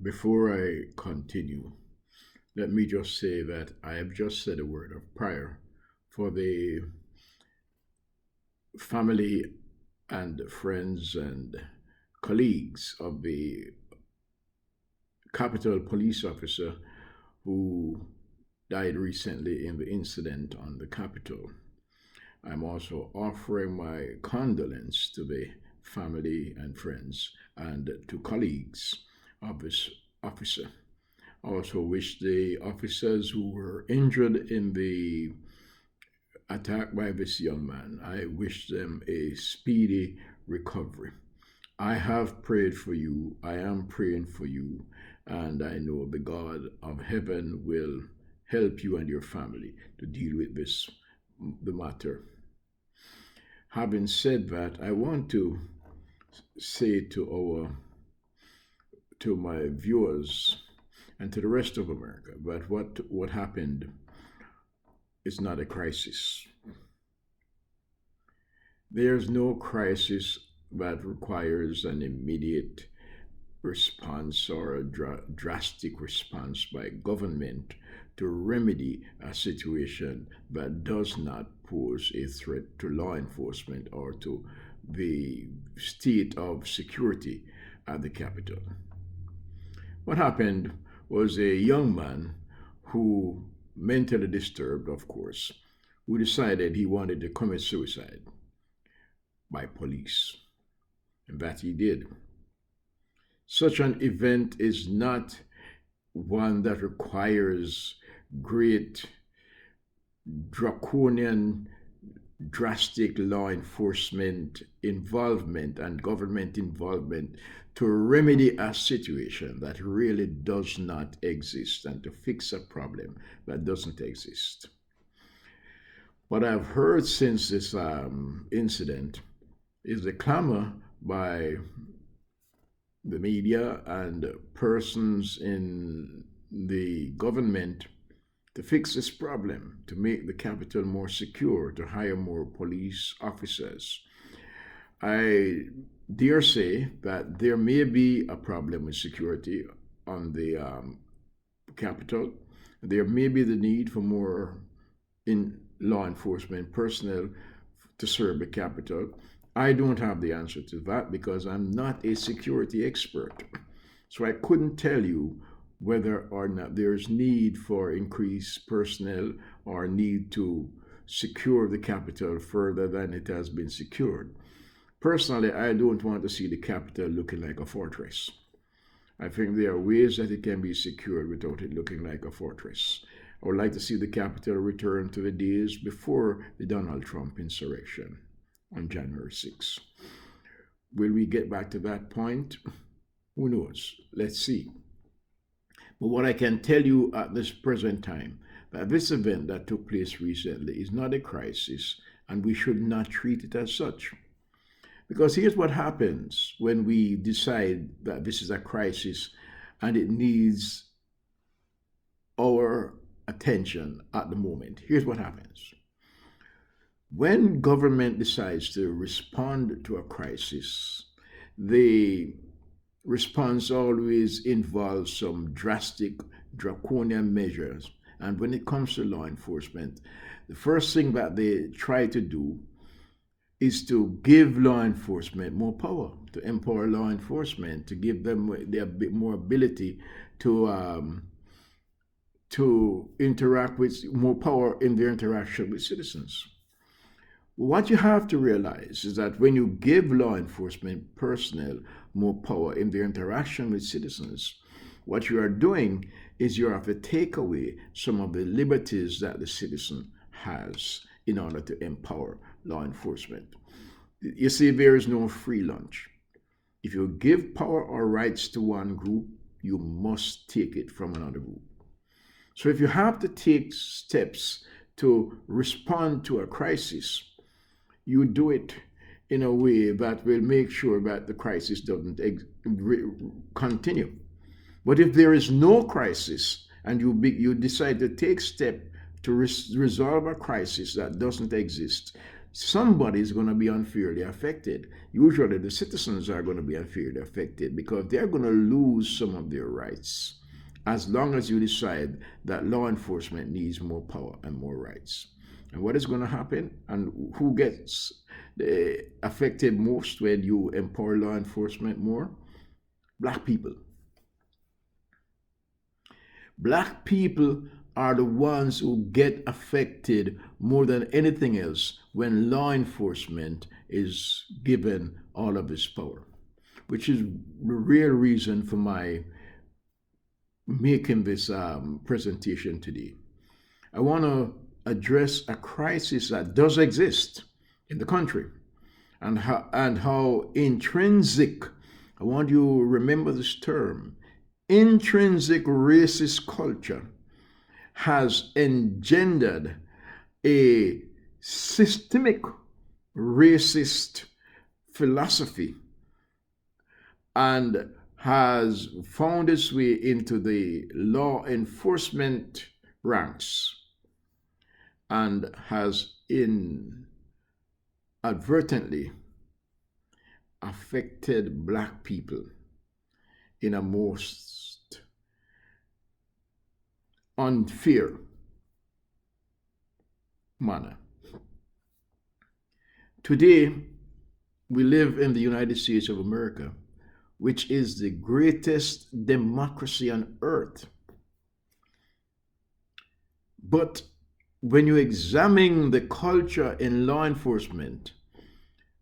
Before I continue, let me just say that I have just said a word of prayer for the family and friends and colleagues of the Capitol police officer who died recently in the incident on the Capitol. I'm also offering my condolence to the family and friends and to colleagues of this officer. I also wish the officers who were injured in the attack by this young man, I wish them a speedy recovery. I have prayed for you. I am praying for you. And I know the God of heaven will help you and your family to deal with the matter. Having said that, I want to say to my viewers and to the rest of America that what happened is not a crisis. There's no crisis that requires an immediate response or a drastic response by government to remedy a situation that does not pose a threat to law enforcement or to the state of security at the Capitol. What happened was a young man who, mentally disturbed, of course, who decided he wanted to commit suicide by police, and that he did. Such an event is not one that requires great draconian drastic law enforcement involvement and government involvement to remedy a situation that really does not exist and to fix a problem that doesn't exist. What I've heard since this incident is the clamor by the media and persons in the government to fix this problem, to make the capital more secure, to hire more police officers. I dare say that there may be a problem with security on the capital. There may be the need for more in law enforcement personnel to serve the capital. I don't have the answer to that because I'm not a security expert. So I couldn't tell you whether or not there's need for increased personnel or need to secure the capital further than it has been secured. Personally, I don't want to see the capital looking like a fortress. I think there are ways that it can be secured without it looking like a fortress. I would like to see the capital return to the days before the Donald Trump insurrection on January 6th. Will we get back to that point? Who knows? Let's see. But what I can tell you at this present time, that this event that took place recently is not a crisis, and we should not treat it as such. Because here's what happens when we decide that this is a crisis and it needs our attention at the moment. Here's what happens. When government decides to respond to a crisis, the response always involves some drastic draconian measures. And when it comes to law enforcement, the first thing that they try to do is to give law enforcement more power, to empower law enforcement, to give them a bit more ability to interact with more power in their interaction with citizens. What you have to realize is that when you give law enforcement personnel more power in their interaction with citizens, what you are doing is you have to take away some of the liberties that the citizen has in order to empower law enforcement. You see, there is no free lunch. If you give power or rights to one group, you must take it from another group. So if you have to take steps to respond to a crisis, you do it in a way that will make sure that the crisis doesn't continue. But if there is no crisis and you decide to take steps to resolve a crisis that doesn't exist, somebody is going to be unfairly affected. Usually, the citizens are going to be unfairly affected because they're going to lose some of their rights as long as you decide that law enforcement needs more power and more rights. And what is going to happen, and who gets affected most when you empower law enforcement more? Black people. Black people are the ones who get affected more than anything else when law enforcement is given all of this power, which is the real reason for my making this presentation today. I want to address a crisis that does exist in the country, and how intrinsic, I want you to remember this term, intrinsic racist culture has engendered a systemic racist philosophy and has found its way into the law enforcement ranks and has inadvertently affected Black people in a most unfair manner. Today, we live in the United States of America, which is the greatest democracy on earth. But when you examine the culture in law enforcement,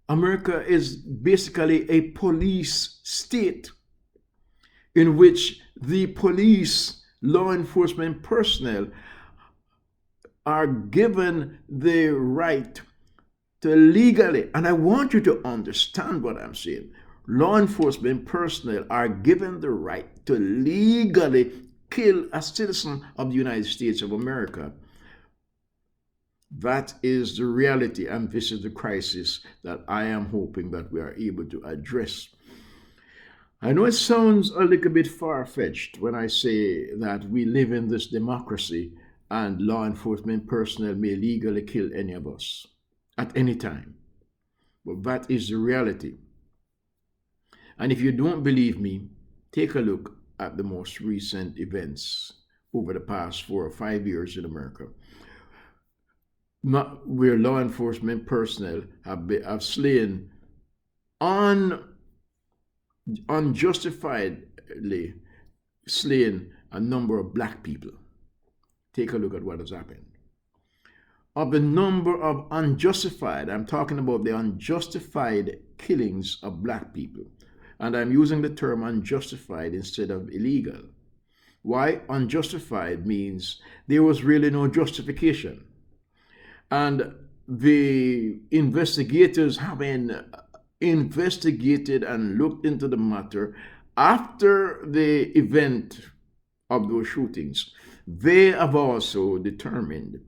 America is basically a police state in which the police, law enforcement personnel are given the right to legally, and I want you to understand what I'm saying, law enforcement personnel are given the right to legally kill a citizen of the United States of America. That is the reality, and this is the crisis that I am hoping that we are able to address. I know it sounds a little bit far-fetched when I say that we live in this democracy and law enforcement personnel may legally kill any of us at any time. But that is the reality. And if you don't believe me, take a look at the most recent events over the past 4 or 5 years in America, where law enforcement personnel have slain unjustifiedly slain a number of Black people. Take a look at what has happened. Of the number of unjustified, I'm talking about the unjustified killings of Black people. And I'm using the term unjustified instead of illegal. Why? Unjustified means there was really no justification. And the investigators, having investigated and looked into the matter after the event of those shootings, they have also determined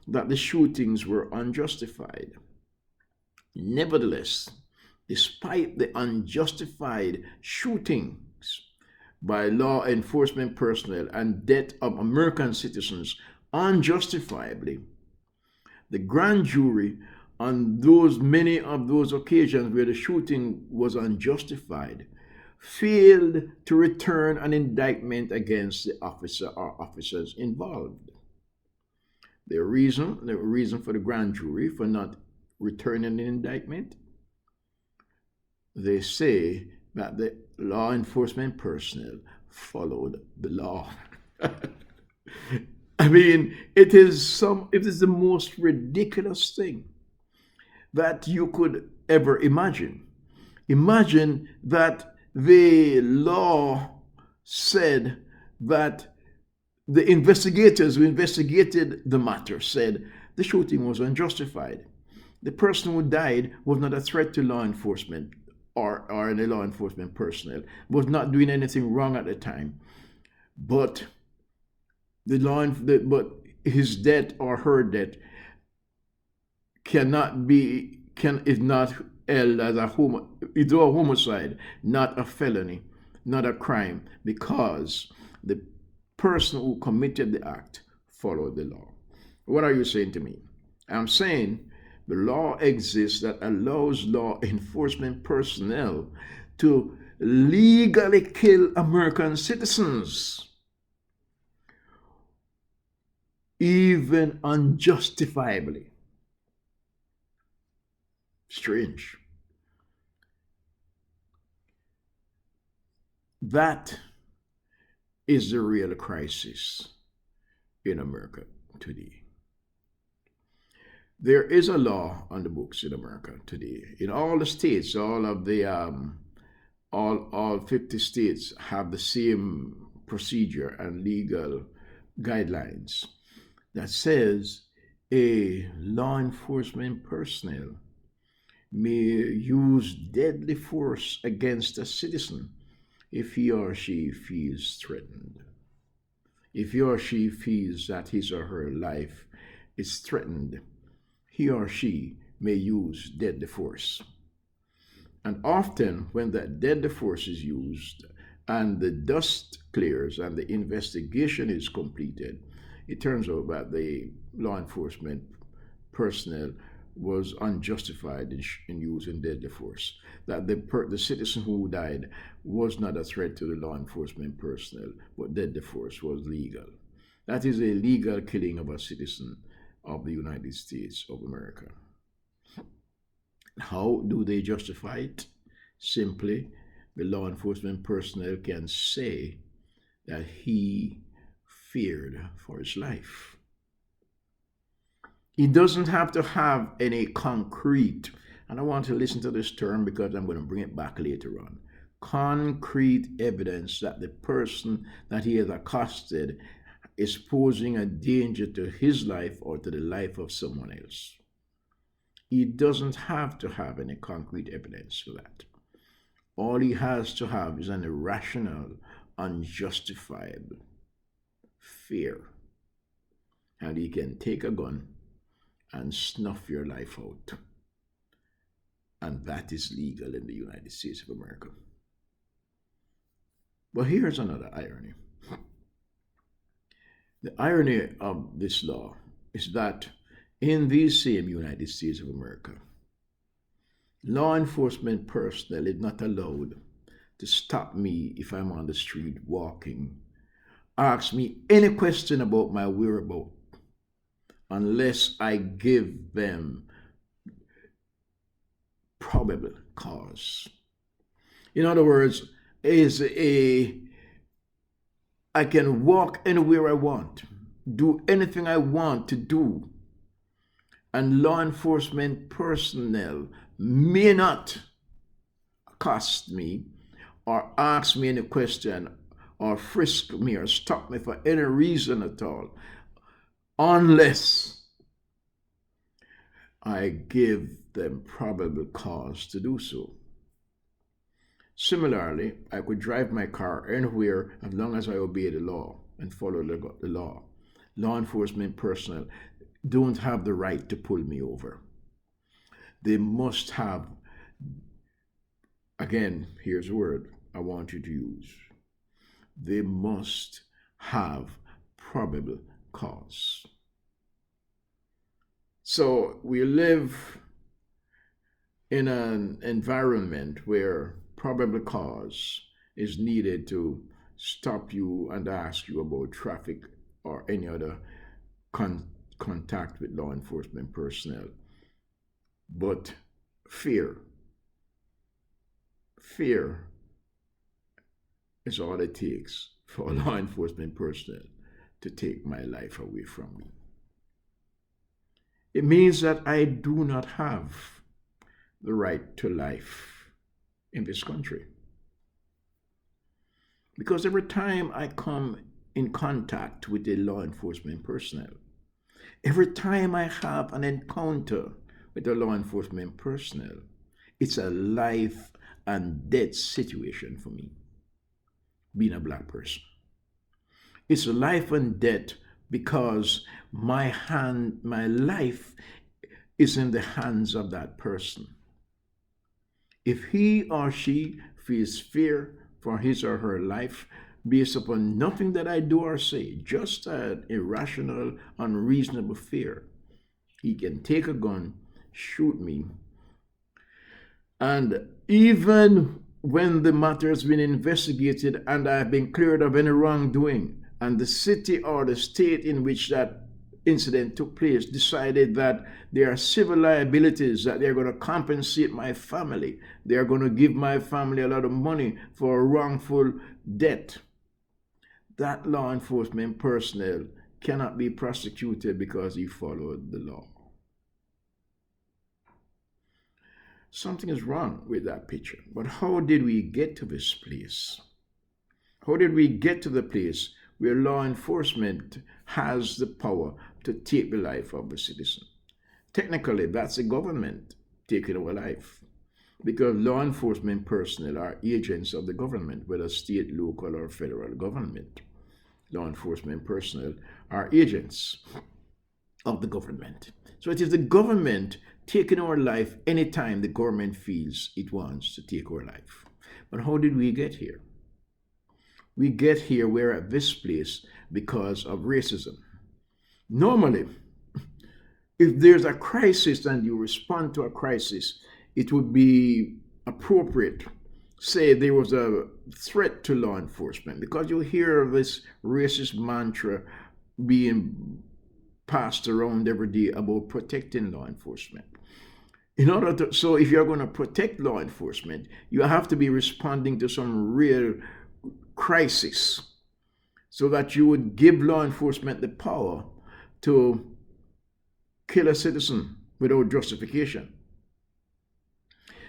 that the shootings were unjustified. Nevertheless, despite the unjustified shootings by law enforcement personnel and death of American citizens unjustifiably, the grand jury on many of those occasions where the shooting was unjustified failed to return an indictment against the officer or officers involved. The reason for the grand jury for not returning an indictment, they say that the law enforcement personnel followed the law. I mean, it is the most ridiculous thing that you could ever imagine. Imagine that the law said that the investigators who investigated the matter said the shooting was unjustified. The person who died was not a threat to law enforcement or any law enforcement personnel, was not doing anything wrong at the time. But but his death or her death is not held as a homicide, not a felony, not a crime, because the person who committed the act followed the law. What are you saying to me? I'm saying The law exists that allows law enforcement personnel to legally kill American citizens, even unjustifiably. Strange. That is the real crisis in America today. There is a law on the books in America today. In all the states, all 50 states have the same procedure and legal guidelines that says a law enforcement personnel may use deadly force against a citizen if he or she feels threatened. If he or she feels that his or her life is threatened, he or she may use deadly force. And often, when that deadly force is used and the dust clears and the investigation is completed, it turns out that the law enforcement personnel was unjustified in using deadly force. That the citizen who died was not a threat to the law enforcement personnel, but deadly force was legal. That is a legal killing of a citizen of the United States of America. How do they justify it? Simply, the law enforcement personnel can say that he feared for his life. He doesn't have to have any concrete, and I want to listen to this term because I'm going to bring it back later on. Concrete evidence that the person that he has accosted is posing a danger to his life or to the life of someone else. He doesn't have to have any concrete evidence for that. All he has to have is an irrational, unjustified fear. And he can take a gun and snuff your life out. And that is legal in the United States of America. But here's another irony. The irony of this law is that in these same United States of America, law enforcement personnel is not allowed to stop me if I'm on the street walking, ask me any question about my whereabouts, unless I give them probable cause. In other words, I can walk anywhere I want, do anything I want to do, and law enforcement personnel may not accost me or ask me any question or frisk me or stop me for any reason at all, unless I give them probable cause to do so. Similarly, I could drive my car anywhere as long as I obey the law and follow the law. Law enforcement personnel don't have the right to pull me over. They must have, again, here's a word I want you to use. They must have probable cause. So we live in an environment where probable cause is needed to stop you and ask you about traffic or any other contact with law enforcement personnel. But fear is all it takes for law enforcement personnel to take my life away from me. It means that I do not have the right to life in this country. Because every time I come in contact with a law enforcement personnel, every time I have an encounter with a law enforcement personnel, it's a life and death situation for me, being a black person. It's a life and death because my life is in the hands of that person. If he or she feels fear for his or her life based upon nothing that I do or say, just an irrational, unreasonable fear, he can take a gun, shoot me. And even when the matter has been investigated and I have been cleared of any wrongdoing, and the city or the state in which that incident took place decided that there are civil liabilities, that they're going to compensate my family, they're going to give my family a lot of money for a wrongful death, that law enforcement personnel cannot be prosecuted because he followed the law. Something is wrong with that picture. But how did we get to this place? How did we get to the place where law enforcement has the power to take the life of a citizen? Technically, that's the government taking our life, because law enforcement personnel are agents of the government, whether state, local, or federal government. Law enforcement personnel are agents of the government. So it is the government taking our life anytime the government feels it wants to take our life. But how did we get here? We get here, we're at this place because of racism. Normally, if there's a crisis and you respond to a crisis, it would be appropriate. Say there was a threat to law enforcement, because you hear this racist mantra being passed around every day about protecting law enforcement. So if you're going to protect law enforcement, you have to be responding to some real crisis, so that you would give law enforcement the power to kill a citizen without justification.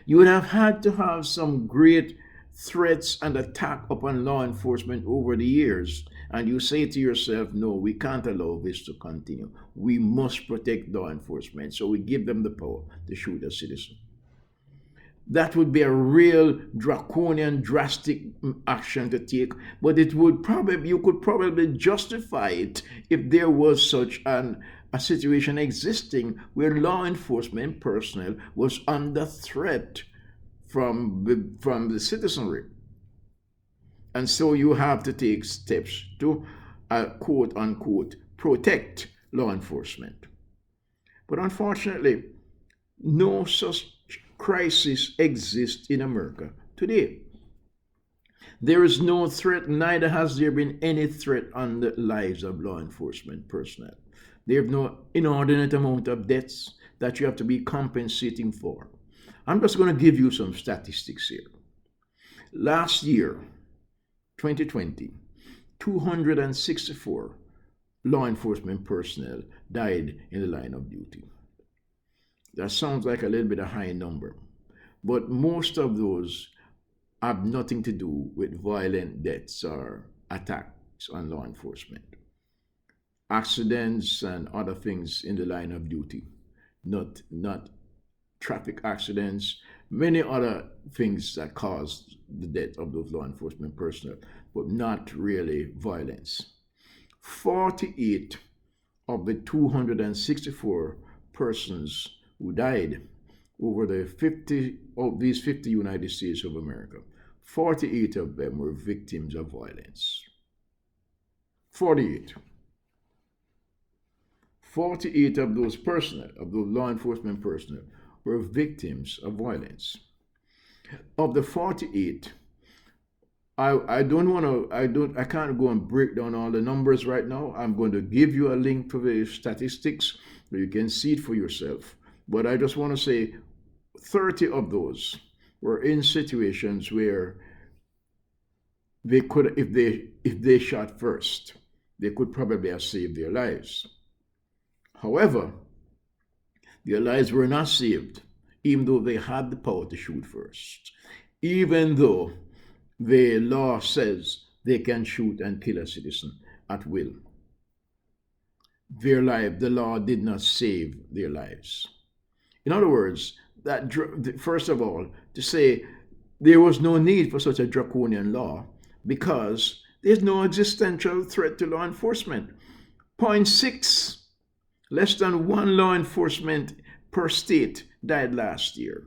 You would have had to have some great threats and attack upon law enforcement over the years. And you say to yourself, no, we can't allow this to continue. We must protect law enforcement. So we give them the power to shoot a citizen. That would be a real draconian, drastic action to take, but you could probably justify it if there was such a situation existing where law enforcement personnel was under threat from the citizenry. And so you have to take steps to, quote unquote, protect law enforcement. But unfortunately, no such crisis exists in America today. There is no threat, neither has there been any threat on the lives of law enforcement personnel. There have no inordinate amount of deaths that you have to be compensating for. I'm just going to give you some statistics here. Last year, 2020, 264 law enforcement personnel died in the line of duty. That sounds like a little bit of a high number, but most of those have nothing to do with violent deaths or attacks on law enforcement. Accidents and other things in the line of duty, not traffic accidents, many other things that caused the death of those law enforcement personnel, but not really violence. 48 of the 264 persons who died over these 50 United States of America, 48 of them were victims of violence. 48. 48 of those law enforcement personnel, were victims of violence. Of the 48, I can't go and break down all the numbers right now. I'm going to give you a link to the statistics so you can see it for yourself. But I just want to say 30 of those were in situations where they could, if they shot first, they could probably have saved their lives. However, their lives were not saved, even though they had the power to shoot first. Even though the law says they can shoot and kill a citizen at will. The law did not save their lives. In other words, first of all, to say there was no need for such a draconian law because there's no existential threat to law enforcement. Point 6, less than one law enforcement per state died last year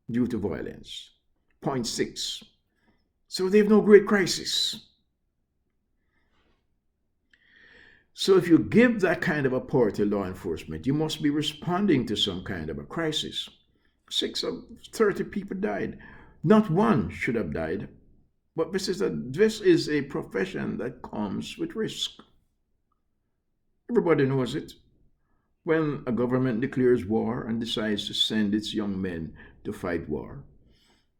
due to violence. 0.6. So they have no great crisis. So if you give that kind of a power to law enforcement, you must be responding to some kind of a crisis. 6 of 30 people died. Not one should have died. But this is a profession that comes with risk. Everybody knows it. When a government declares war and decides to send its young men to fight war,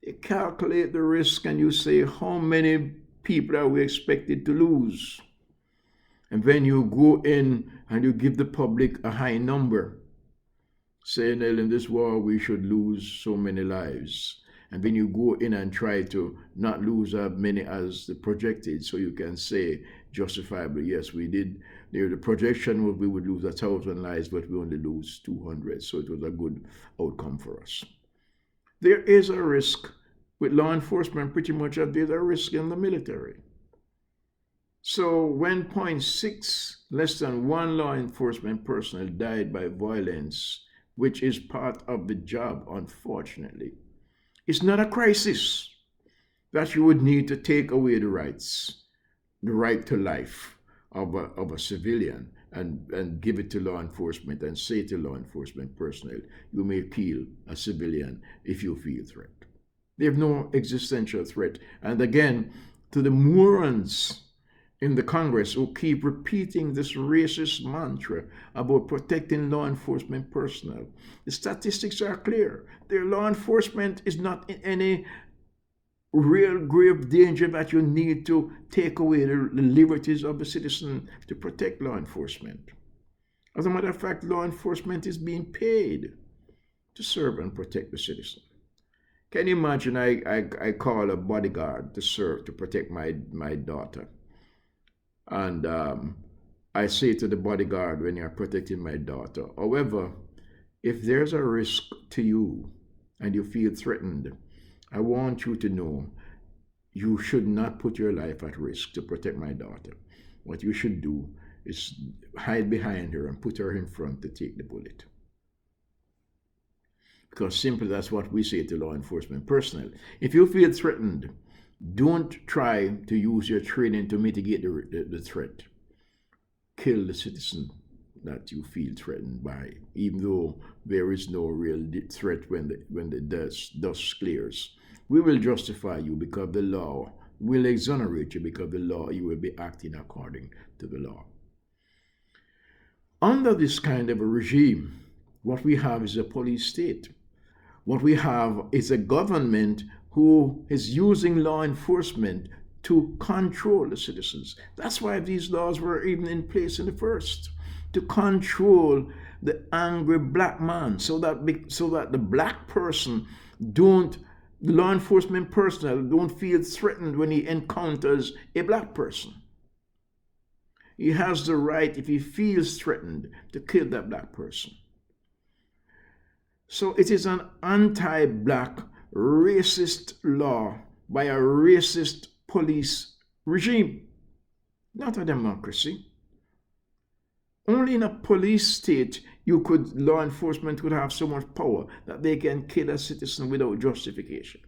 you calculate the risk and you say, how many people are we expected to lose? And then you go in and you give the public a high number, saying that in this war we should lose so many lives. And then you go in and try to not lose as many as the projected, so you can say justifiably, yes, we did. The projection was we would lose 1,000 lives, but we only lose 200, so it was a good outcome for us. There is a risk with law enforcement, pretty much as there's a risk in the military. So when 0.6, less than one law enforcement personnel died by violence, which is part of the job, unfortunately, it's not a crisis that you would need to take away the right to life of a civilian and give it to law enforcement and say to law enforcement personnel, you may kill a civilian if you feel threat. They have no existential threat. And again, to the morons in the Congress who keep repeating this racist mantra about protecting law enforcement personnel, the statistics are clear. Their law enforcement is not in any real grave danger that you need to take away the liberties of the citizen to protect law enforcement. As a matter of fact, law enforcement is being paid to serve and protect the citizen. Can you imagine I call a bodyguard to serve, to protect my daughter? And I say to the bodyguard when you're protecting my daughter, however, if there's a risk to you and you feel threatened, I want you to know you should not put your life at risk to protect my daughter. What you should do is hide behind her and put her in front to take the bullet. Because simply that's what we say to law enforcement personnel. If you feel threatened, don't try to use your training to mitigate the threat. Kill the citizen that you feel threatened by, even though there is no real threat when the dust clears. We will justify you because the law will exonerate you because the law, you will be acting according to the law. Under this kind of a regime, what we have is a police state. What we have is a government who is using law enforcement to control the citizens. That's why these laws were even in place in the first, to control the angry black man, so that the black person the law enforcement personnel don't feel threatened when he encounters a black person. He has the right, if he feels threatened, to kill that black person. So it is an anti-black racist law by a racist police regime, not a democracy. Only in a police state law enforcement could have so much power that they can kill a citizen without justification.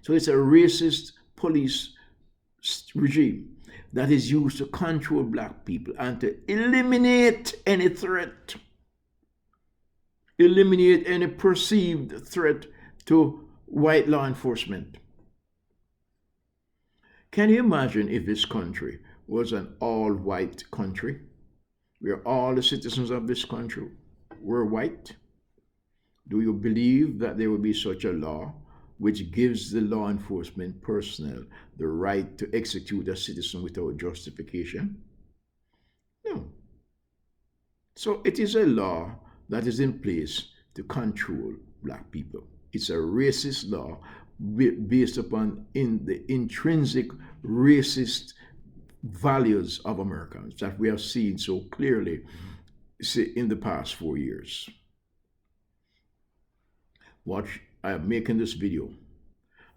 So it's a racist police regime that is used to control black people and to eliminate any threat, eliminate any perceived threat to white law enforcement. Can you imagine if this country was an all-white country, where all the citizens of this country were white? Do you believe that there will be such a law which gives the law enforcement personnel the right to execute a citizen without justification? No. So it is a law that is in place to control black people. It's a racist law based upon the intrinsic racist values of Americans that we have seen so clearly in the past 4 years. I am making this video.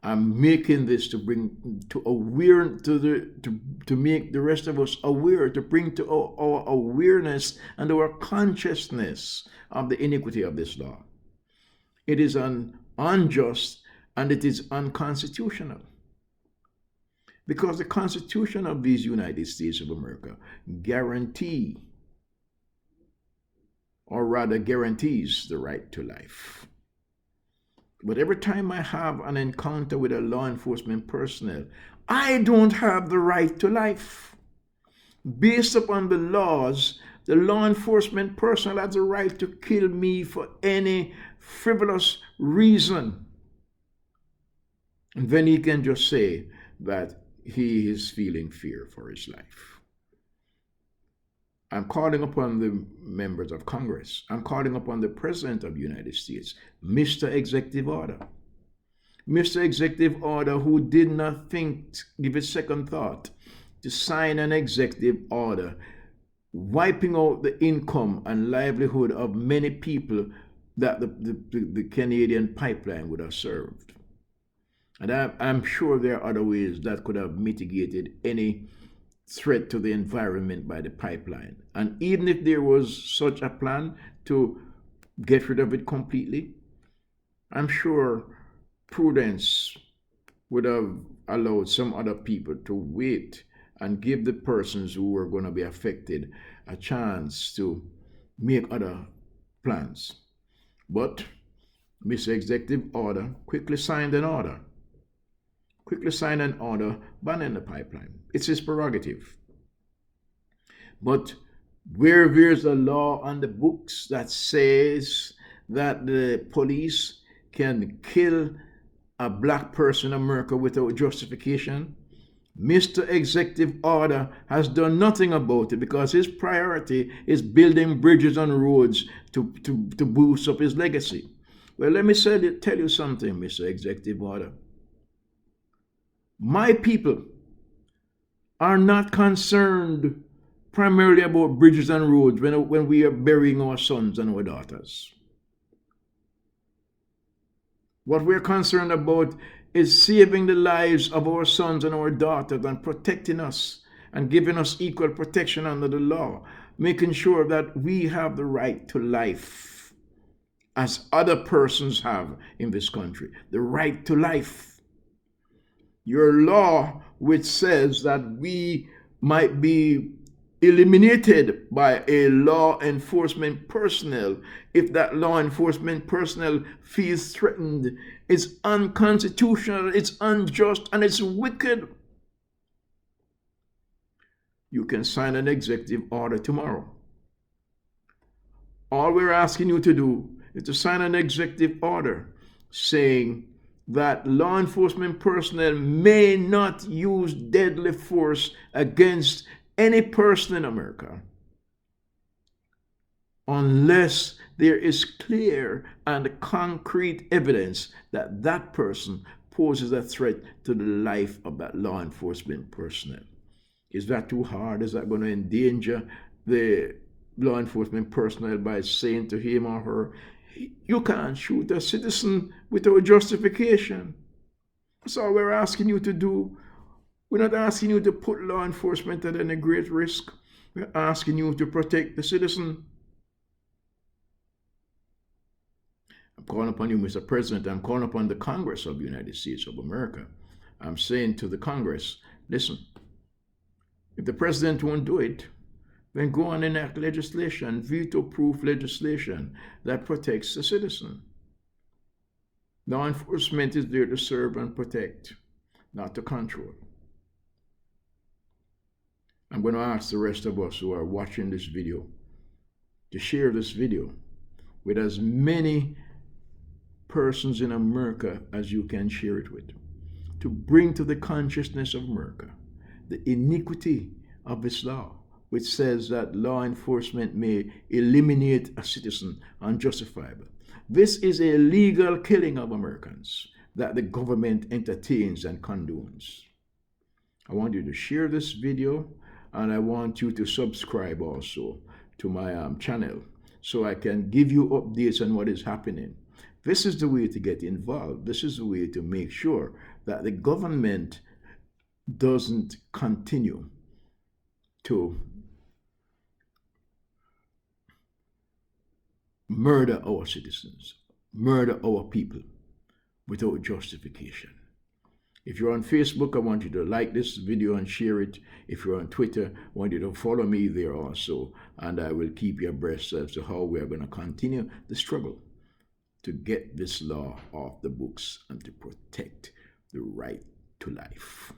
I'm making this to bring to make the rest of us aware, to bring to our awareness and our consciousness of the iniquity of this law. It is unjust and it is unconstitutional. Because the Constitution of these United States of America guarantee, or rather guarantees, the right to life. But every time I have an encounter with a law enforcement personnel, I don't have the right to life. Based upon the laws, the law enforcement personnel has the right to kill me for any frivolous reason. And then he can just say that he is feeling fear for his life. I'm calling upon the members of Congress. I'm calling upon the President of the United States, Mr. Executive Order. Mr. Executive Order, who did not give a second thought to sign an executive order wiping out the income and livelihood of many people that the Canadian pipeline would have served. And I'm sure there are other ways that could have mitigated any threat to the environment by the pipeline. And even if there was such a plan to get rid of it completely, I'm sure prudence would have allowed some other people to wait and give the persons who were going to be affected a chance to make other plans. But Mr. Executive Order quickly signed an order banning the pipeline. It's his prerogative. But where there's a law on the books that says that the police can kill a black person in America without justification, Mr. Executive Order has done nothing about it because his priority is building bridges and roads to boost up his legacy. Well, let me tell you something, Mr. Executive Order. My people are not concerned primarily about bridges and roads when we are burying our sons and our daughters. What we're concerned about is saving the lives of our sons and our daughters and protecting us and giving us equal protection under the law, making sure that we have the right to life as other persons have in this country. The right to life. Your law, which says that we might be eliminated by a law enforcement personnel if that law enforcement personnel feels threatened, is unconstitutional, it's unjust, and it's wicked. You can sign an executive order tomorrow. All we're asking you to do is to sign an executive order saying that law enforcement personnel may not use deadly force against any person in America unless there is clear and concrete evidence that that person poses a threat to the life of that law enforcement personnel. Is that too hard? Is that going to endanger the law enforcement personnel by saying to him or her, you can't shoot a citizen without justification? That's all we're asking you to do. We're not asking you to put law enforcement at any great risk. We're asking you to protect the citizen. I'm calling upon you, Mr. President. I'm calling upon the Congress of the United States of America. I'm saying to the Congress, listen, if the president won't do it, then go and enact legislation, veto-proof legislation that protects the citizen. Law enforcement is there to serve and protect, not to control. I'm going to ask the rest of us who are watching this video to share this video with as many persons in America as you can share it with, to bring to the consciousness of America the iniquity of this law, which says that law enforcement may eliminate a citizen unjustifiably. This is a legal killing of Americans that the government entertains and condones. I want you to share this video, and I want you to subscribe also to my channel so I can give you updates on what is happening. This is the way to get involved. This is the way to make sure that the government doesn't continue to murder our citizens, murder our people without justification. If you're on Facebook, I want you to like this video and share it. If you're on Twitter, I want you to follow me there also. And I will keep you abreast as to how we are going to continue the struggle to get this law off the books and to protect the right to life.